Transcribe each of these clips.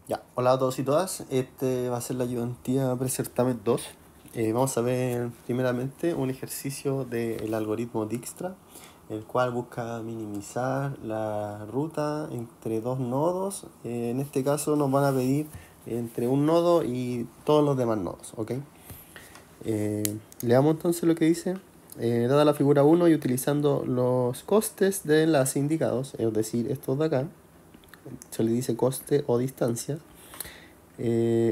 Ya, hola a todos y todas. Este va a ser la ayudantía Pre-Certamen 2. Vamos a ver primeramente un ejercicio del algoritmo Dijkstra, el cual busca minimizar la ruta entre dos nodos. En este caso nos van a pedir entre un nodo y todos los demás nodos, ¿ok? Leamos entonces lo que dice. Dada la figura 1 y utilizando los costes de enlace indicados, es decir, estos de acá, se le dice coste o distancia.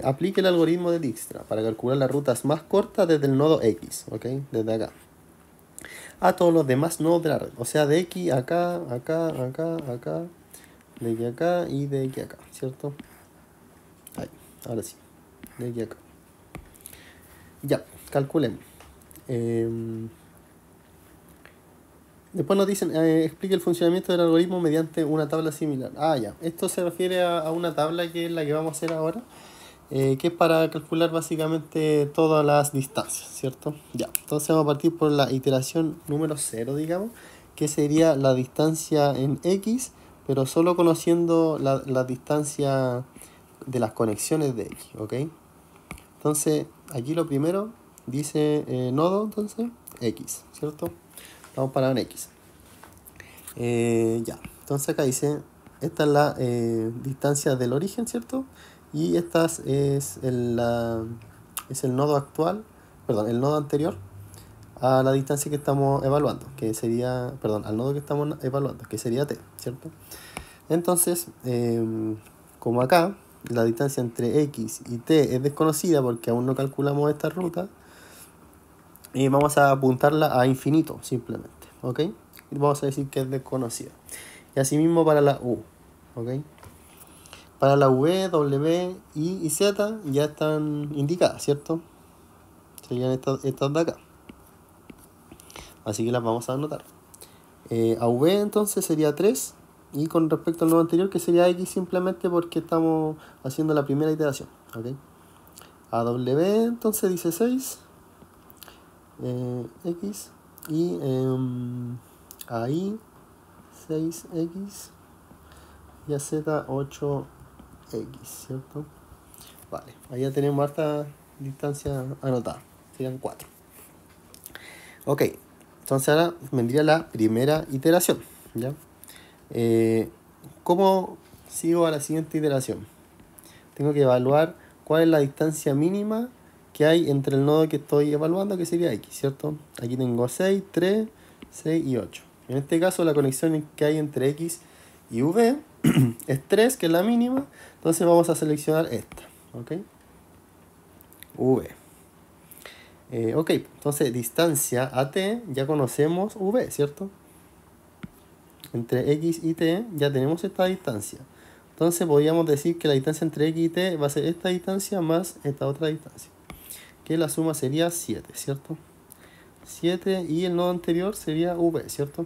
Aplique el algoritmo de Dijkstra para calcular las rutas más cortas desde el nodo X, ¿ok? Desde acá. A todos los demás nodos de la red. O sea, de X acá, acá, acá, acá, de X acá y de X acá, ¿cierto? Ahí, ahora sí. De X acá. Ya, calculemos. Después nos dicen, explique el funcionamiento del algoritmo mediante una tabla similar. Ah, ya. Esto se refiere a una tabla que es la que vamos a hacer ahora. Que es para calcular básicamente todas las distancias, ¿cierto? Ya, entonces vamos a partir por la iteración número 0, digamos, que sería la distancia en X, pero solo conociendo la distancia de las conexiones de X, ¿ok? Entonces, aquí lo primero dice nodo, entonces, X, ¿cierto? Vamos para en X. Ya, entonces acá dice, esta es la distancia del origen, ¿cierto? Y esta es es el nodo actual, perdón, el nodo anterior a la distancia que estamos evaluando, que sería, perdón, al nodo que estamos evaluando, que sería t, ¿cierto? Entonces, como acá la distancia entre x y t es desconocida porque aún no calculamos esta ruta, vamos a apuntarla a infinito simplemente, ¿ok? Y vamos a decir que es desconocida. Y asimismo para la u, ¿ok? Para la V, W, I y Z ya están indicadas, ¿cierto? Serían estas de acá. Así que las vamos a anotar. A V entonces sería 3. Y con respecto al nodo anterior, que sería X simplemente porque estamos haciendo la primera iteración. ¿Ok? A W entonces dice 6. X. Y a I 6X. Y a Z 8X, ¿cierto? Vale, ahí ya tenemos harta distancia anotada. Serían 4. Ok, entonces ahora vendría la primera iteración, ¿ya? ¿Cómo sigo a la siguiente iteración? Tengo que evaluar cuál es la distancia mínima que hay entre el nodo que estoy evaluando, que sería X, ¿cierto? Aquí tengo 6, 3, 6 y 8. En este caso la conexión que hay entre X y V es 3, que es la mínima. Entonces vamos a seleccionar esta, ¿ok? V. Ok, entonces distancia a t ya conocemos v, ¿cierto? Entre x y t ya tenemos esta distancia. Entonces podríamos decir que la distancia entre x y t va a ser esta distancia más esta otra distancia. Que la suma sería 7, ¿cierto? 7 y el nodo anterior sería v, ¿cierto?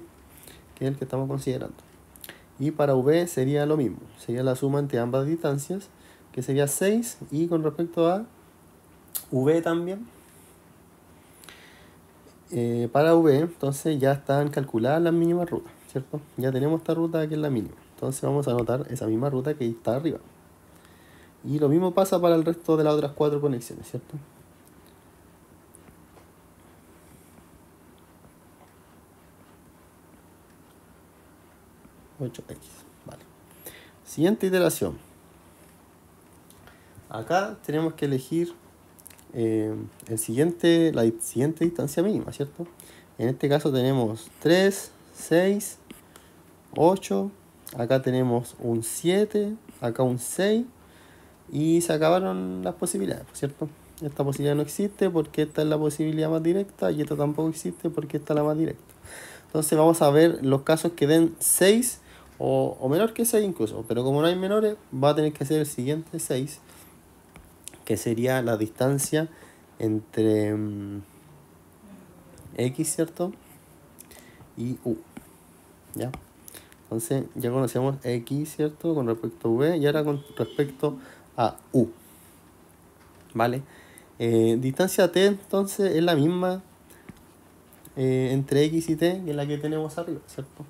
Que es el que estamos considerando. Y para v sería lo mismo. Sería la suma entre ambas distancias, que sería 6. Y con respecto a v también, para V, entonces ya están calculadas las mínimas rutas, ¿cierto? Ya tenemos esta ruta que es la mínima. Entonces vamos a anotar esa misma ruta que está arriba. Y lo mismo pasa para el resto de las otras 4 conexiones, ¿cierto? X, vale. Siguiente iteración. Acá tenemos que elegir la siguiente distancia mínima, ¿cierto? En este caso tenemos 3, 6, 8. Acá tenemos un 7, acá un 6. Y se acabaron las posibilidades, ¿cierto? Esta posibilidad no existe porque esta es la posibilidad más directa y esta tampoco existe porque esta es la más directa. Entonces vamos a ver los casos que den 6 o menor que 6 incluso. Pero como no hay menores, va a tener que ser el siguiente 6, que sería la distancia entre X, ¿cierto? Y U, ¿ya? Entonces ya conocemos X, ¿cierto? Con respecto a V y ahora con respecto a U, ¿vale? Distancia t entonces es la misma entre x y t que la que tenemos arriba, ¿cierto?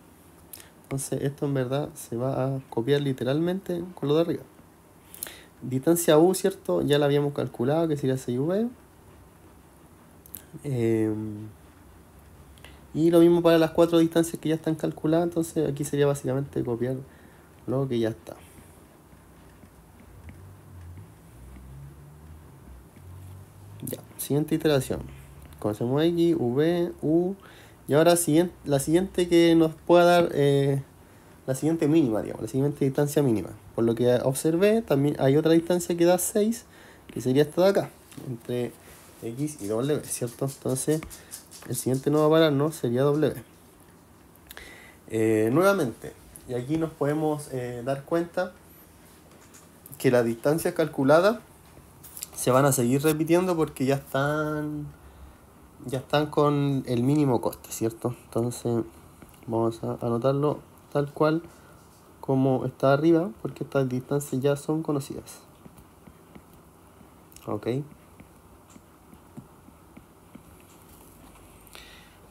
Entonces esto en verdad se va a copiar literalmente con lo de arriba. distancia U, ¿cierto? Ya la habíamos calculado, que sería 6V. Y lo mismo para las 4 distancias que ya están calculadas, entonces aquí sería básicamente copiar lo que ya está. Ya, siguiente iteración. Conocemos X, V, U. Y ahora la siguiente que nos pueda dar la siguiente mínima, digamos, la siguiente distancia mínima. Por lo que observé, también hay otra distancia que da 6, que sería esta de acá, entre X y W, ¿cierto? Entonces, el siguiente nodo a parar no sería W. Nuevamente, y aquí nos podemos dar cuenta que las distancias calculadas se van a seguir repitiendo porque ya están con el mínimo coste, ¿cierto? Entonces vamos a anotarlo tal cual como está arriba, porque estas distancias ya son conocidas. Ok.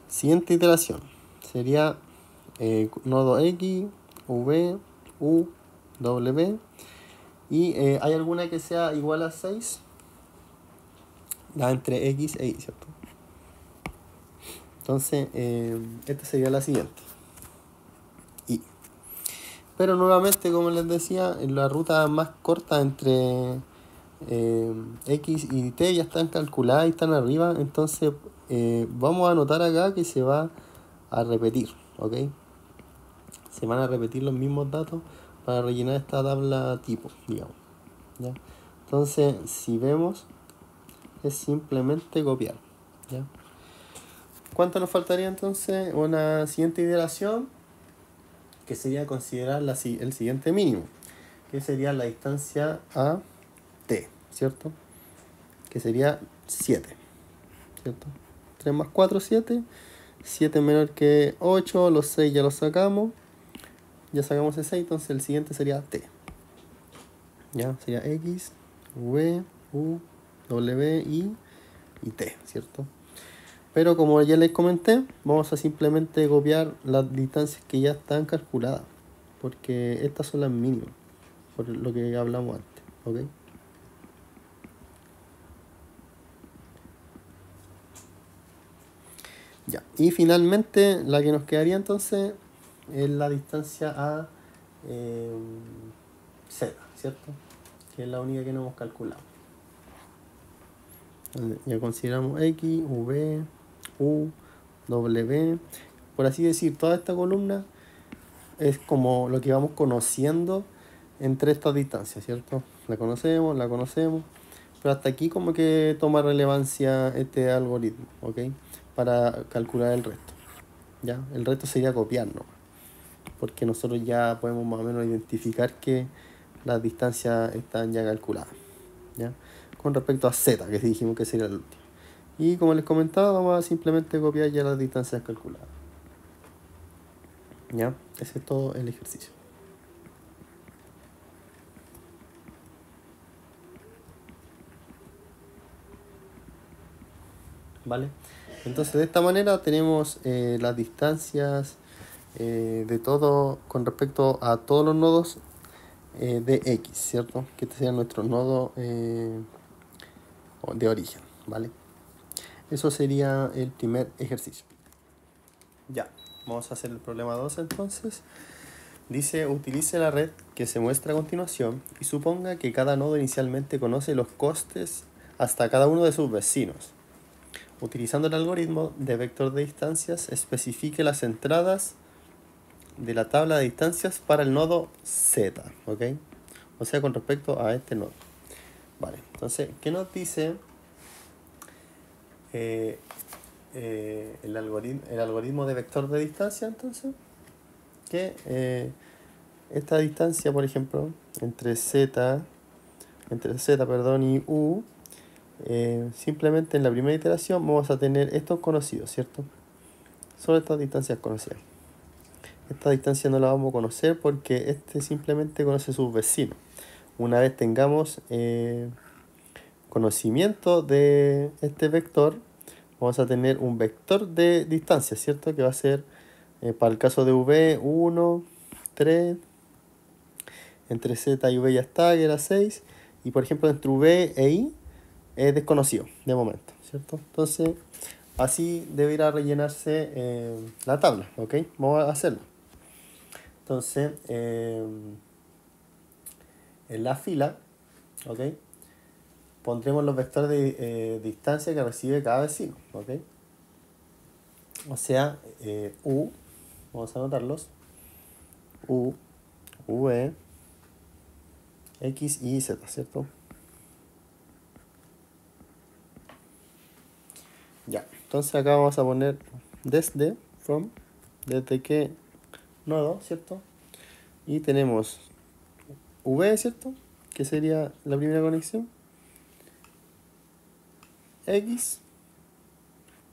Siguiente iteración sería nodo X, V, U, W. Y hay alguna que sea igual a 6, la entre X e Y, ¿cierto? Entonces, esta sería la siguiente. Y. Pero nuevamente, como les decía, en la ruta más corta entre X y T ya están calculadas y están arriba. Entonces, vamos a anotar acá que se va a repetir, ¿ok? Se van a repetir los mismos datos para rellenar esta tabla tipo, digamos. ¿Ya? Entonces, si vemos, es simplemente copiar, ¿ya? ¿Cuánto nos faltaría entonces? Una siguiente iteración, que sería considerar el siguiente mínimo, que sería la distancia a T, ¿cierto? Que sería 7, ¿cierto? 3 más 4, 7. 7 menor que 8, los 6 ya los sacamos. Ya sacamos el 6, entonces el siguiente sería T. Ya, sería X, V, U, W, y T, ¿cierto? Pero como ya les comenté, vamos a simplemente copiar las distancias que ya están calculadas, porque estas son las mínimas, por lo que hablamos antes, ¿ok? Ya, y finalmente la que nos quedaría entonces es la distancia a Z, ¿cierto? Que es la única que no hemos calculado. Ya consideramos X, V, U, W. Por así decir, toda esta columna es como lo que vamos conociendo entre estas distancias, ¿cierto? La conocemos, pero hasta aquí como que toma relevancia este algoritmo, ¿ok? Para calcular el resto, ¿ya? El resto sería copiarlo, porque nosotros ya podemos más o menos identificar que las distancias están ya calculadas, ¿ya? Con respecto a Z, que dijimos que sería el último. Y como les comentaba, vamos a simplemente copiar ya las distancias calculadas, ¿ya? Ese es todo el ejercicio. ¿Vale? Entonces de esta manera tenemos las distancias de todo con respecto a todos los nodos de X, ¿cierto? Que este sea nuestro nodo de origen, ¿vale? Eso sería el primer ejercicio. Ya, vamos a hacer el problema 2 entonces. Dice, utilice la red que se muestra a continuación y suponga que cada nodo inicialmente conoce los costes hasta cada uno de sus vecinos. Utilizando el algoritmo de vector de distancias, especifique las entradas de la tabla de distancias para el nodo Z, ¿ok? O sea, con respecto a este nodo. Vale, entonces, ¿qué nos dice el algoritmo de vector de distancia? Entonces, que esta distancia, por ejemplo, entre Z, y U, simplemente en la primera iteración vamos a tener estos conocidos, ¿cierto? Son estas distancias conocidas. Esta distancia no la vamos a conocer porque este simplemente conoce sus vecinos. Una vez tengamos conocimiento de este vector, vamos a tener un vector de distancia, ¿cierto? Que va a ser, para el caso de V, 1, 3, entre Z y V ya está, que era 6, Y por ejemplo, entre V e I es desconocido de momento, ¿cierto? Entonces, así deberá rellenarse la tabla, ¿ok? Vamos a hacerlo. Entonces, en la fila, ¿ok? Pondremos los vectores de distancia que recibe cada vecino, ¿ok? O sea, U, vamos a anotarlos, U, V, X y Z, ¿cierto? Ya, entonces acá vamos a poner desde, from, desde qué nodo, ¿cierto? Y tenemos V, ¿cierto? Que sería la primera conexión, X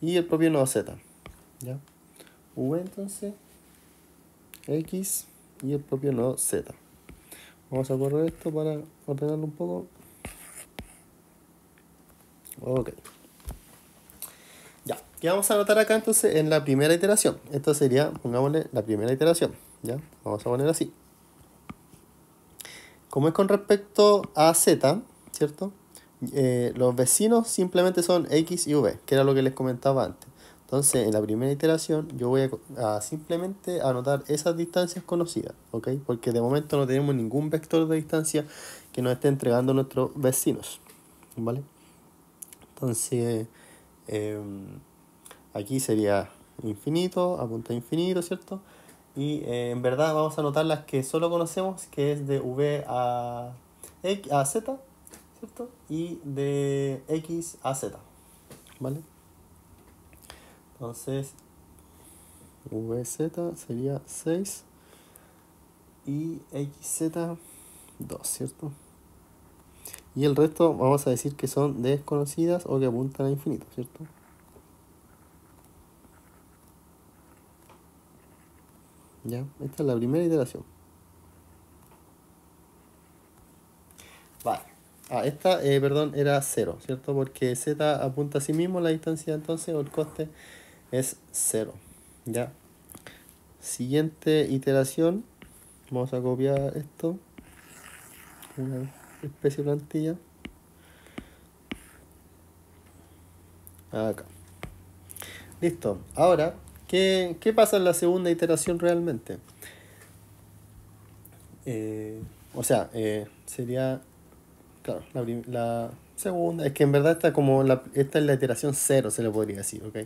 y el propio nodo Z, ¿ya? V entonces, X y el propio nodo Z. Vamos a correr esto para ordenarlo un poco. Ok. Ya, ¿qué vamos a anotar acá entonces en la primera iteración? Esto sería, pongámosle la primera iteración, ¿ya? Vamos a poner así. Como es con respecto a Z, ¿cierto? Los vecinos simplemente son X y V, que era lo que les comentaba antes. Entonces, en la primera iteración, yo voy a simplemente anotar esas distancias conocidas, ¿ok? Porque de momento no tenemos ningún vector de distancia que nos esté entregando nuestros vecinos, ¿vale? Entonces, aquí sería infinito, apunta a infinito, ¿cierto? Y en verdad vamos a anotar las que solo conocemos, que es de V a Z, ¿cierto? Y de X a Z, ¿vale? Entonces, VZ sería 6 y XZ 2, ¿cierto? Y el resto vamos a decir que son desconocidas o que apuntan a infinito, ¿cierto? Ya, esta es la primera iteración. Vale. Esta, perdón, era 0, ¿cierto? Porque Z apunta a sí mismo la distancia entonces, o el coste es 0. Ya. Siguiente iteración. Vamos a copiar esto. Una especie de plantilla. Acá. Listo. Ahora, ¿qué pasa en la segunda iteración realmente? O sea, sería, claro, la segunda. Es que en verdad esta es la iteración 0, se le podría decir, ¿ok?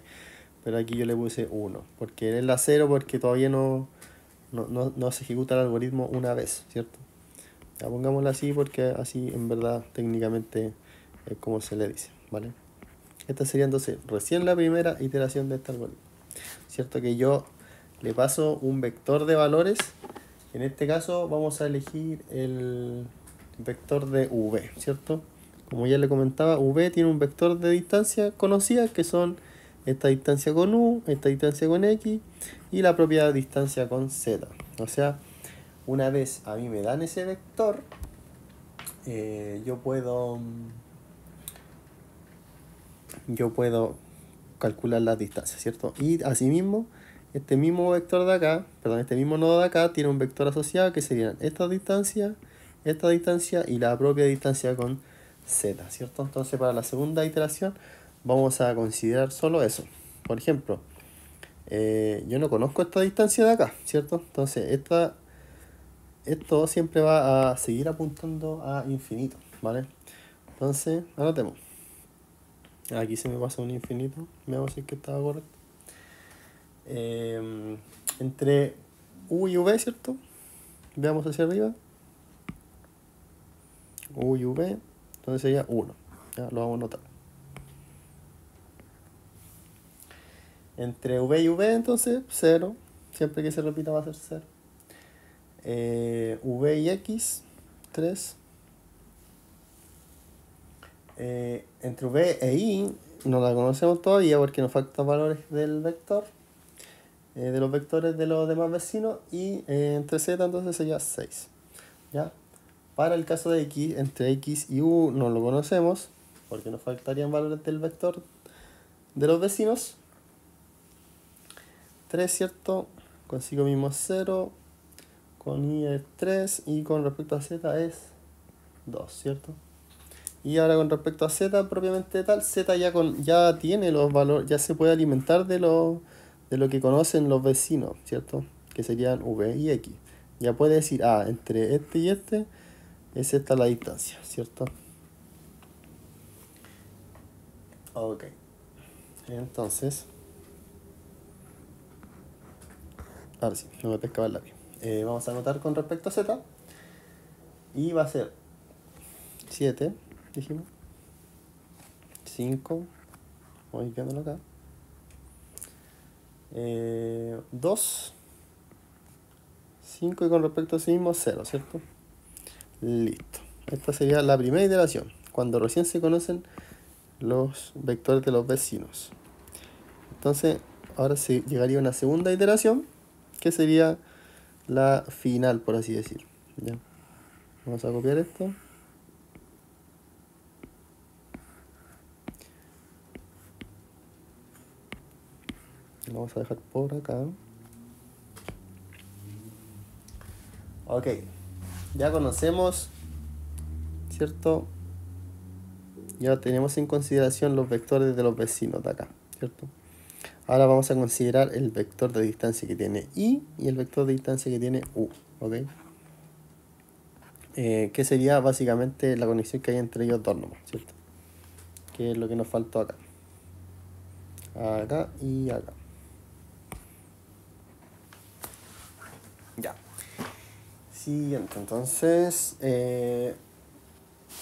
Pero aquí yo le puse 1, porque es la 0 porque todavía no se ejecuta el algoritmo una vez, ¿cierto? Ya pongámoslo así porque así en verdad técnicamente es como se le dice, ¿vale? Esta sería entonces recién la primera iteración de este algoritmo. ¿Cierto? Que yo le paso un vector de valores. En este caso vamos a elegir el vector de V, ¿cierto? Como ya le comentaba, V tiene un vector de distancia conocida que son esta distancia con U, esta distancia con X y la propia distancia con Z. O sea, una vez a mí me dan ese vector, yo puedo calcular las distancias, ¿cierto? Y asimismo, este mismo vector de acá, perdón, este mismo nodo de acá tiene un vector asociado que serían esta distancia y la propia distancia con z, ¿cierto? Entonces para la segunda iteración vamos a considerar solo eso. Por ejemplo, yo no conozco esta distancia de acá, ¿cierto? Entonces esto siempre va a seguir apuntando a infinito, ¿vale? Entonces, anotemos. Aquí se me pasa un infinito. Veamos si es que estaba correcto. Entre U y V, ¿cierto? Veamos hacia arriba. U y V. Entonces sería 1. Ya lo vamos a notar. Entre V y V, entonces 0. Siempre que se repita va a ser 0. V y X, 3. Entre V e Y no la conocemos todavía porque nos faltan valores del vector. De los vectores de los demás vecinos. Y entre Z entonces sería 6. ¿Ya? Para el caso de X, entre X y U no lo conocemos porque nos faltarían valores del vector de los vecinos. 3, ¿cierto? Consigo mismo 0. Con Y es 3 y con respecto a Z es 2, ¿cierto? Y ahora con respecto a z propiamente tal, z ya tiene los valores, ya se puede alimentar de lo que conocen los vecinos, ¿cierto? Que serían v y x. Ya puede decir, entre este y este es esta la distancia, ¿cierto? Ok. Entonces, ahora sí, no me pescaba el lápiz. Vamos a anotar con respecto a z. Y va a ser 7, dijimos. 5, voy quedándolo acá. 2, 5 y con respecto a sí mismo 0, ¿cierto? Listo. Esta sería la primera iteración, cuando recién se conocen los vectores de los vecinos. Entonces, ahora se llegaría a una segunda iteración, que sería la final, por así decir. ¿Ya? Vamos a copiar esto. Lo vamos a dejar por acá. Ok. Ya conocemos, ¿cierto? Ya tenemos en consideración los vectores de los vecinos de acá, ¿cierto? Ahora vamos a considerar el vector de distancia que tiene y el vector de distancia que tiene u, ¿ok? Que sería básicamente la conexión que hay entre ellos dos nomás, ¿cierto? Que es lo que nos faltó acá. Acá y acá. Ya. Siguiente, entonces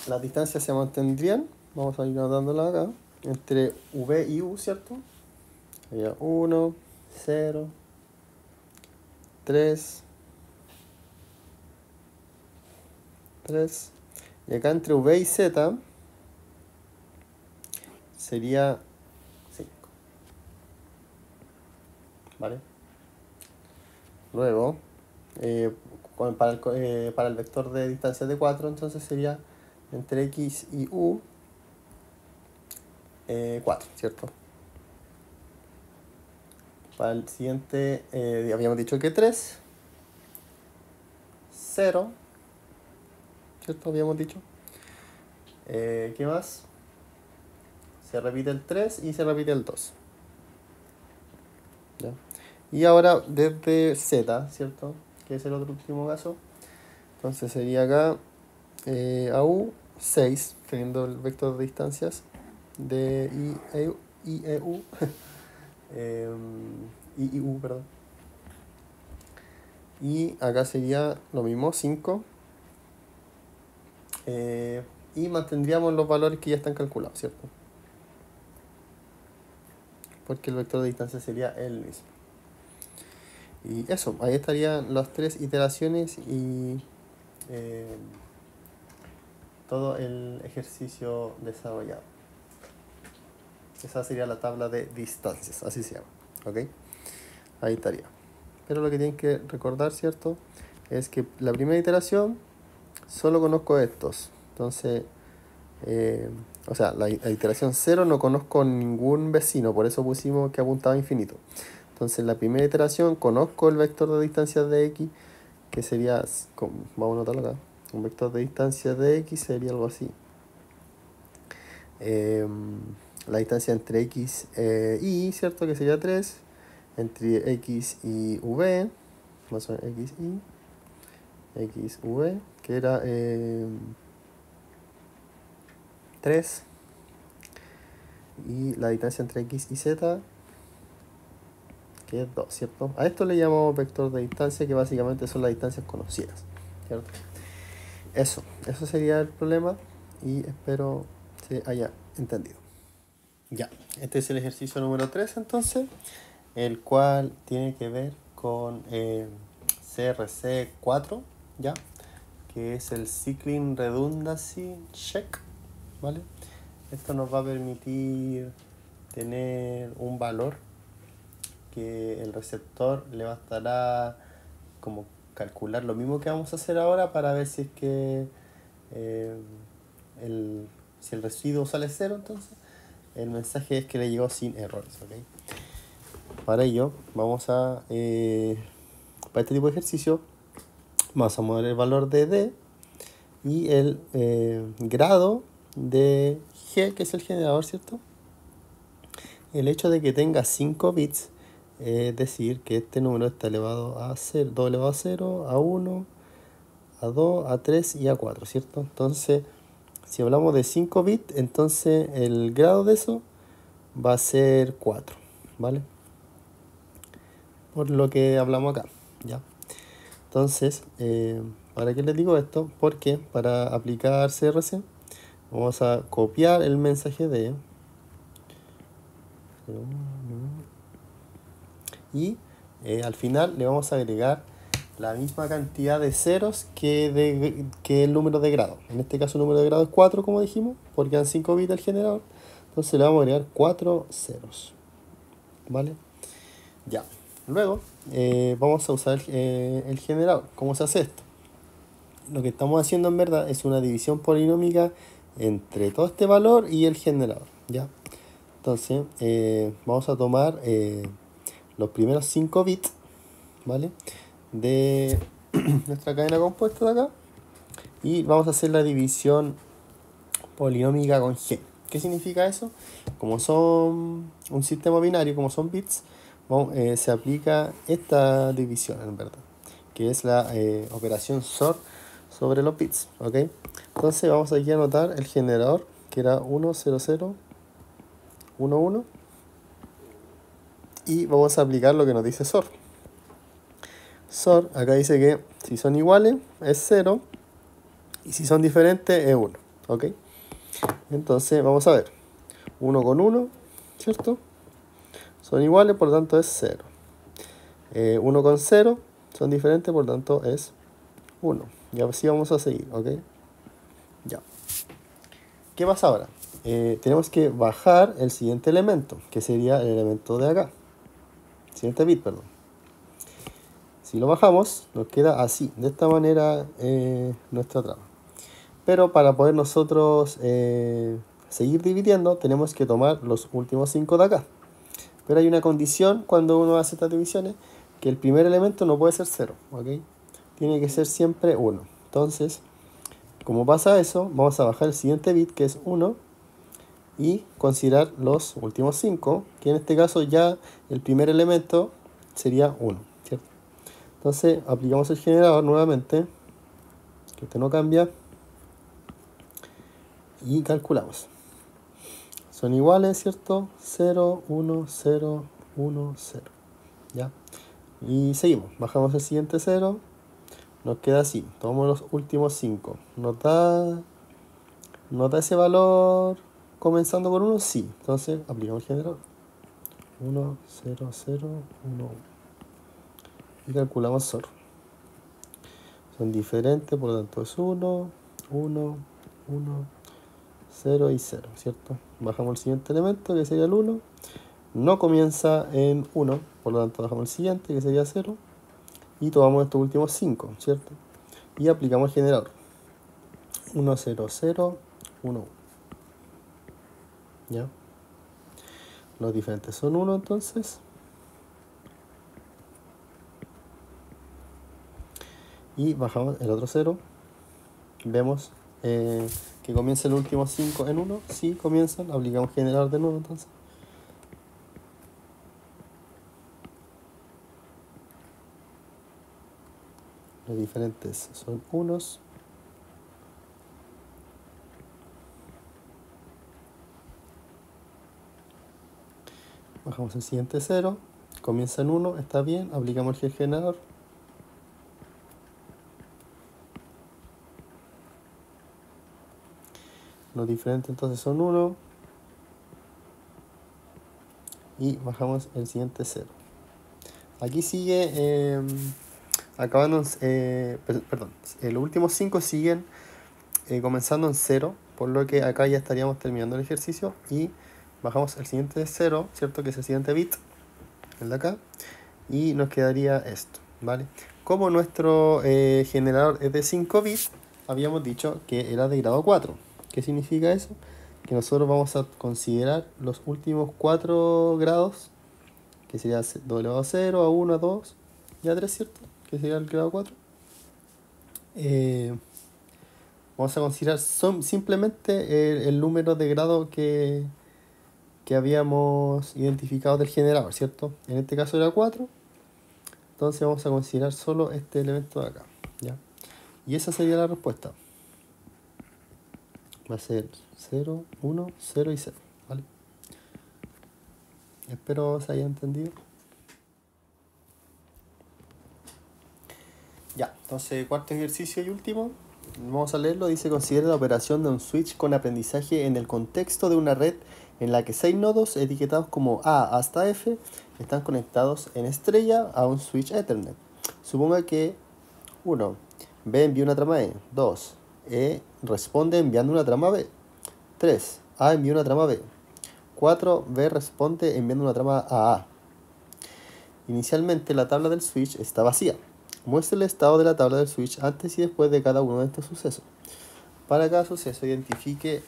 las distancias se mantendrían, vamos a ir anotándolas acá, entre v y u, ¿cierto? Sería 1, 0, 3, 3. Y acá entre v y z sería 5. ¿Vale? Luego, para el vector de distancia de 4, entonces sería entre x y u 4, ¿cierto? Para el siguiente, habíamos dicho que 3, 0, ¿cierto? Habíamos dicho. ¿Qué más? Se repite el 3 y se repite el 2. ¿Ya? Y ahora desde z, ¿cierto? Que es el otro último caso. Entonces sería acá a u 6, teniendo el vector de distancias de i e u. I u, perdón. Y acá sería lo mismo, 5. Y mantendríamos los valores que ya están calculados, ¿cierto? Porque el vector de distancia sería el mismo. Y eso, ahí estarían las 3 iteraciones y todo el ejercicio desarrollado. Esa sería la tabla de distancias, así se llama, ¿ok? Ahí estaría. Pero lo que tienen que recordar, ¿cierto? Es que la primera iteración solo conozco estos. Entonces, o sea, la iteración 0 no conozco ningún vecino, por eso pusimos que apuntaba a infinito. Entonces, en la primera iteración conozco el vector de distancia de x, que sería, vamos a anotarlo acá, un vector de distancia de x sería algo así. La distancia entre x y, ¿cierto? Que sería 3, entre x y v, más o menos x y, x, v, que era 3, y la distancia entre x y z, que es 2, ¿cierto? A esto le llamamos vector de distancia, que básicamente son las distancias conocidas, ¿cierto? Eso sería el problema y espero se haya entendido. Ya, este es el ejercicio número 3 entonces, el cual tiene que ver con CRC 4, ¿ya? Que es el Cycling Redundancy Check, ¿vale? Esto nos va a permitir tener un valor que el receptor le bastará como calcular lo mismo que vamos a hacer ahora para ver si es que si el residuo sale 0, entonces el mensaje es que le llegó sin errores, ¿ok? Para ello vamos a para este tipo de ejercicio vamos a mover el valor de D y el grado de G, que es el generador, ¿cierto? El hecho de que tenga 5 bits, es decir, que este número está elevado a 0, 2 elevado a 0, a 1, a 2, a 3 y a 4, ¿cierto? Entonces, si hablamos de 5 bits, entonces el grado de eso va a ser 4, ¿vale? Por lo que hablamos acá, ¿ya? Entonces, ¿para qué les digo esto? Porque para aplicar CRC vamos a copiar el mensaje de y al final le vamos a agregar la misma cantidad de ceros que el número de grado. En este caso el número de grado es 4, como dijimos, porque dan 5 bits al generador. Entonces le vamos a agregar 4 ceros, ¿vale? Ya. Luego vamos a usar el generador. ¿Cómo se hace esto? Lo que estamos haciendo en verdad es una división polinómica entre todo este valor y el generador, ¿ya? Entonces vamos a tomar los primeros 5 bits, ¿vale? De nuestra cadena compuesta de acá y vamos a hacer la división polinómica con G. ¿Qué significa eso? Como son un sistema binario, como son bits, se aplica esta división en verdad, que es la operación SOR sobre los bits, ¿ok? Entonces vamos aquí a anotar el generador, que era 1, 0, 0, 1, 1, y vamos a aplicar lo que nos dice SOR. SOR, acá dice que si son iguales es 0, y si son diferentes es 1, ¿ok? Entonces vamos a ver, 1 con 1, ¿cierto? Son iguales, por lo tanto es 0. 1 con 0 son diferentes, por lo tanto es 1. Y así vamos a seguir, ¿ok? Ya. ¿Qué pasa ahora? Tenemos que bajar el siguiente elemento, que sería el elemento de acá. Siguiente bit, perdón. Si lo bajamos, nos queda así, de esta manera nuestra trama. Pero para poder nosotros seguir dividiendo, tenemos que tomar los últimos 5 de acá. Pero hay una condición cuando uno hace estas divisiones, que el primer elemento no puede ser 0, ¿ok? Tiene que ser siempre 1. Entonces, como pasa eso, vamos a bajar el siguiente bit, que es 1, y considerar los últimos 5, que en este caso ya el primer elemento sería 1, ¿cierto? Entonces, aplicamos el generador nuevamente, que este no cambia, y calculamos. Son iguales, ¿cierto? 0, 1, 0, 1, 0. ¿Ya? Y seguimos. Bajamos el siguiente 0. Nos queda así. Tomamos los últimos 5. ¿Nota ese valor comenzando por 1? Sí. Entonces aplicamos el generador. 1, 0, 0, 1, 1. Y calculamos SOR. Son diferentes, por lo tanto es 1, 1, 1, 0 y 0, ¿cierto? Bajamos el siguiente elemento, que sería el 1. No comienza en 1, por lo tanto bajamos el siguiente, que sería 0. Y tomamos estos últimos 5, ¿cierto? Y aplicamos el generador. 1, 0, 0, 1, 1. ¿Ya? Los diferentes son 1, entonces. Y bajamos el otro 0. Vemos que comienza el último 5 en 1. Sí, comienzan. Aplicamos generador de nuevo, entonces. Los diferentes son 1. Bajamos el siguiente 0. Comienza en 1, está bien. Aplicamos el generador. Los diferentes entonces son 1. Y bajamos el siguiente 0. Aquí sigue acabando perdón, los últimos 5 siguen comenzando en 0, por lo que acá ya estaríamos terminando el ejercicio y bajamos el siguiente 0, ¿cierto? Que es el siguiente bit, el de acá, y nos quedaría esto, ¿vale? Como nuestro generador es de 5 bits, habíamos dicho que era de grado 4. ¿Qué significa eso? Que nosotros vamos a considerar los últimos 4 grados, que sería 2 elevado a 0, a 1, a 2 y a 3, ¿cierto? Que sería el grado 4. vamos a considerar simplemente el número de grado que habíamos identificado del generador, ¿cierto? En este caso era 4, entonces vamos a considerar solo este elemento de acá, ¿ya? Y esa sería la respuesta. Va a ser 0, 1, 0 y 0, ¿vale? Espero se haya entendido. Ya, entonces cuarto ejercicio y último, vamos a leerlo. Dice: considera la operación de un switch con aprendizaje en el contexto de una red en la que 6 nodos etiquetados como A hasta F están conectados en estrella a un switch Ethernet. Suponga que 1. B envía una trama E. 2. E responde enviando una trama B. 3. A envía una trama B. 4. B responde enviando una trama a A. Inicialmente la tabla del switch está vacía. Muestra el estado de la tabla del switch antes y después de cada uno de estos sucesos. Para cada suceso identifique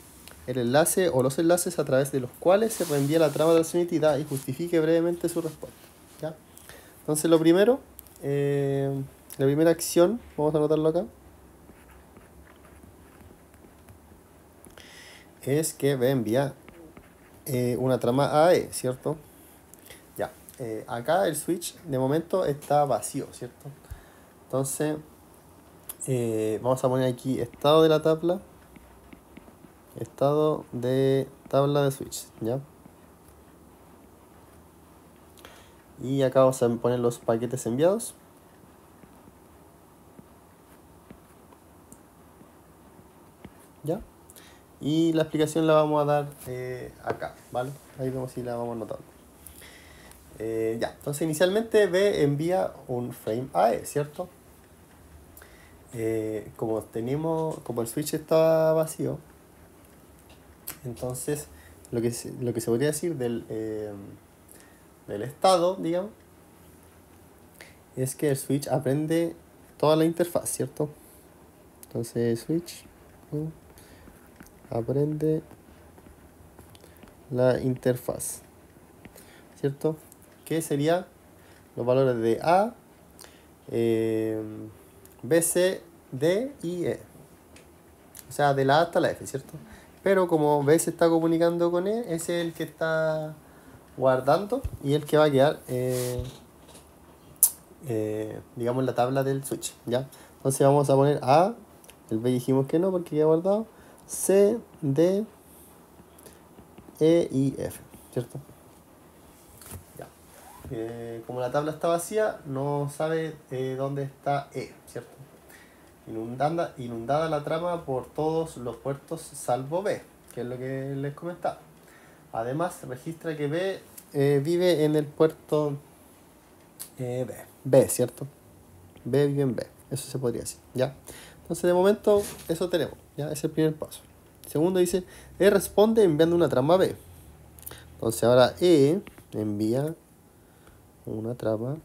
el enlace o los enlaces a través de los cuales se reenvía la trama de la entidad y justifique brevemente su respuesta, ¿ya? Entonces lo primero, la primera acción, vamos a anotarlo acá, es que B envía una trama AE, ¿cierto? Ya, acá el switch de momento está vacío, ¿cierto? Entonces vamos a poner aquí estado de la tabla, estado de tabla de switch, ¿ya? Y acá vamos a poner los paquetes enviados. ¿Ya? Y la explicación la vamos a dar acá, ¿vale? Ahí vemos si la vamos notando. Ya, entonces inicialmente B envía un frame AE, ¿cierto? Como el switch está vacío, entonces lo que se podría decir del estado, digamos, es que el switch aprende toda la interfaz, ¿cierto? Entonces switch aprende la interfaz, ¿cierto? Que sería los valores de A, B, C, D y E. O sea, de la A hasta la F, ¿cierto? Pero como B se está comunicando con E, ese es el que está guardando y el que va a quedar, digamos, en la tabla del switch, ¿ya? Entonces vamos a poner A, el B dijimos que no porque queda guardado, C, D, E y F, ¿cierto? Ya. Como la tabla está vacía, no sabe dónde está E, ¿cierto? Inundada la trama por todos los puertos salvo B, que es lo que les comentaba. Además, registra que B vive en el puerto B, ¿cierto? B vive en B, eso se podría decir, ¿ya? Entonces, de momento, eso tenemos, ¿ya? Es el primer paso. Segundo dice, E responde enviando una trama B. Entonces, ahora E envía una trama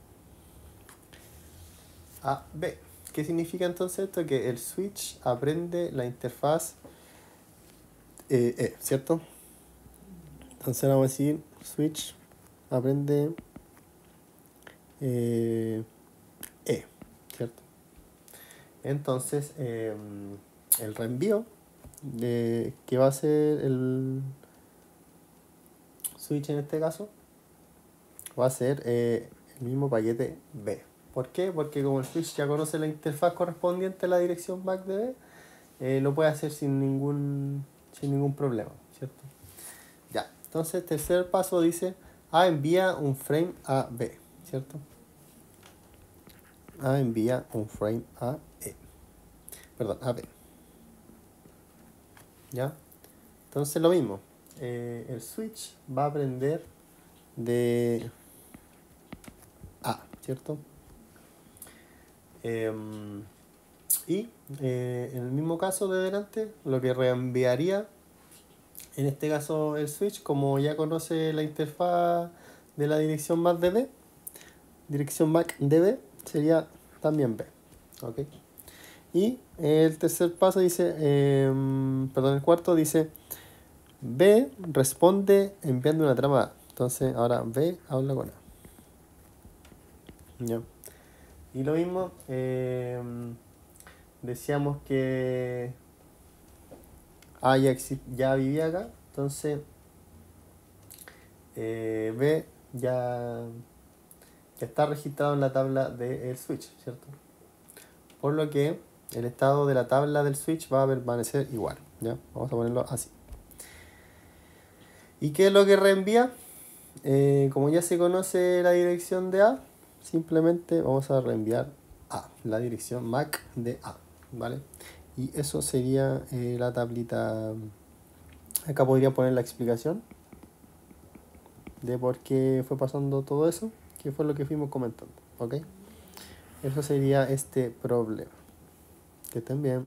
a B. ¿Qué significa entonces esto? Que el switch aprende la interfaz ¿cierto? Entonces vamos a decir switch aprende ¿cierto? Entonces el reenvío que va a hacer el switch en este caso va a ser el mismo paquete B. ¿Por qué? Porque como el switch ya conoce la interfaz correspondiente a la dirección MAC de B, lo puede hacer sin ningún problema, ¿cierto? Ya, entonces tercer paso dice A envía un frame a B, ¿cierto? A envía un frame a B. ¿Ya? Entonces lo mismo, el switch va a aprender de A, ¿cierto? Y en el mismo caso de delante, lo que reenviaría, en este caso el switch, como ya conoce la interfaz de la dirección MAC de B, dirección MAC de B sería también B, ¿ok? Y el tercer paso dice, el cuarto dice, B responde enviando una trama A. Entonces ahora B habla con A. ¿Ya? Y lo mismo, decíamos que A ya vivía acá, entonces B ya está registrado en la tabla del switch, ¿cierto? Por lo que el estado de la tabla del switch va a permanecer igual, ¿ya? Vamos a ponerlo así. ¿Y qué es lo que reenvía? Como ya se conoce la dirección de A, simplemente vamos a reenviar A, la dirección MAC de A, ¿vale? Y eso sería la tablita. Acá podría poner la explicación de por qué fue pasando todo eso, que fue lo que fuimos comentando, ¿ok? Eso sería este problema. Que estén bien.